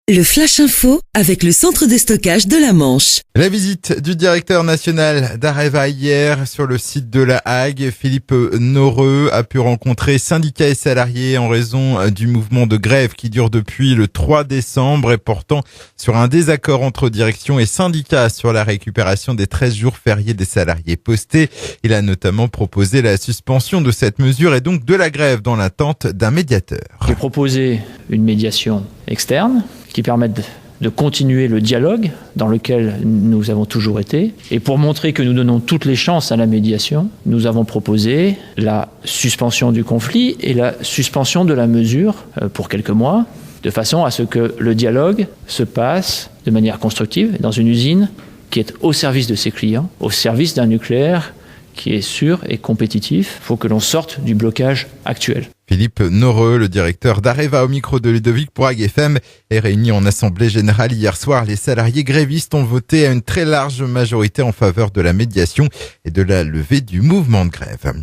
Le Flash Info avec le centre de stockage de la Manche. La visite du directeur national d'Areva hier sur le site de La Hague. Philippe Noreux a pu rencontrer syndicats et salariés en raison du mouvement de grève qui dure depuis le 3 décembre et portant sur un désaccord entre direction et syndicats sur la récupération des 13 jours fériés des salariés postés. Il a notamment proposé la suspension de cette mesure et donc de la grève dans l'attente d'un médiateur. J'ai proposé une médiation externe qui permette de continuer le dialogue dans lequel nous avons toujours été. Et pour montrer que nous donnons toutes les chances à la médiation, nous avons proposé la suspension du conflit et la suspension de la mesure pour quelques mois, de façon à ce que le dialogue se passe de manière constructive dans une usine qui est au service de ses clients, au service d'un nucléaire qui est sûr et compétitif. Il faut que l'on sorte du blocage actuel. Philippe Noreux, le directeur d'Areva au micro de Ludovic pour Hague FM, est réuni en assemblée générale hier soir. Les salariés grévistes ont voté à une très large majorité en faveur de la médiation et de la levée du mouvement de grève.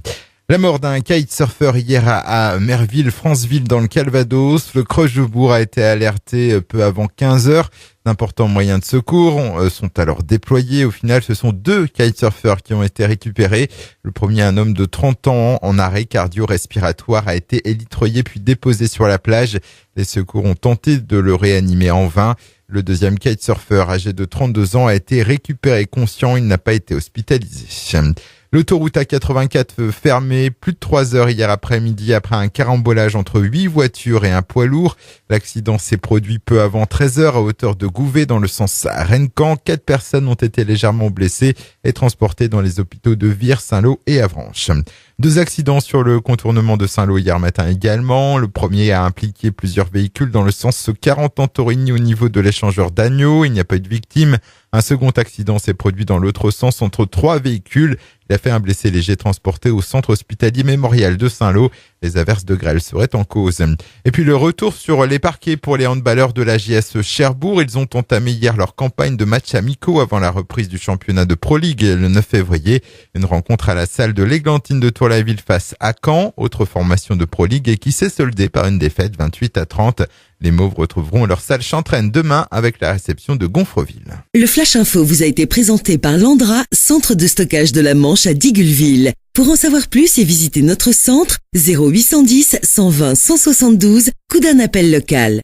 La mort d'un kitesurfer hier à Merville, Franceville, dans le Calvados. Le Creux-Jobourg a été alerté peu avant 15 heures. D'importants moyens de secours sont alors déployés. Au final, ce sont 2 kitesurfers qui ont été récupérés. Le premier, un homme de 30 ans en arrêt cardio-respiratoire, a été élitreillé puis déposé sur la plage. Les secours ont tenté de le réanimer en vain. Le deuxième kitesurfer, âgé de 32 ans, a été récupéré conscient. Il n'a pas été hospitalisé. L'autoroute A84 fermée plus de 3 heures hier après-midi après un carambolage entre 8 voitures et un poids lourd. L'accident s'est produit peu avant 13 heures à hauteur de Gouvet dans le sens Rennes-Caen. 4 personnes ont été légèrement blessées et transportées dans les hôpitaux de Vire, Saint-Lô et Avranches. 2 accidents sur le contournement de Saint-Lô hier matin également. Le premier a impliqué plusieurs véhicules dans le sens 40 en Torigny au niveau de l'échangeur d'Agneau. Il n'y a pas eu de victimes. Un second accident s'est produit dans l'autre sens entre 3 véhicules. Il a fait un blessé léger transporté au centre hospitalier mémorial de Saint-Lô. Les averses de grêle seraient en cause. Et puis le retour sur les parquets pour les handballeurs de la JS Cherbourg. Ils ont entamé hier leur campagne de matchs amicaux avant la reprise du championnat de Pro League le 9 février. Une rencontre à la salle de l'Églantine de Tour-la-Ville face à Caen, autre formation de Pro League et qui s'est soldée par une défaite 28-30. Les Mauves retrouveront leur salle Chantraine demain avec la réception de Gonfreville. Le Flash Info vous a été présenté par Landra, centre de stockage de la Manche à Digulleville. Pour en savoir plus et visiter notre centre, 0810 120 172, coup d'un appel local.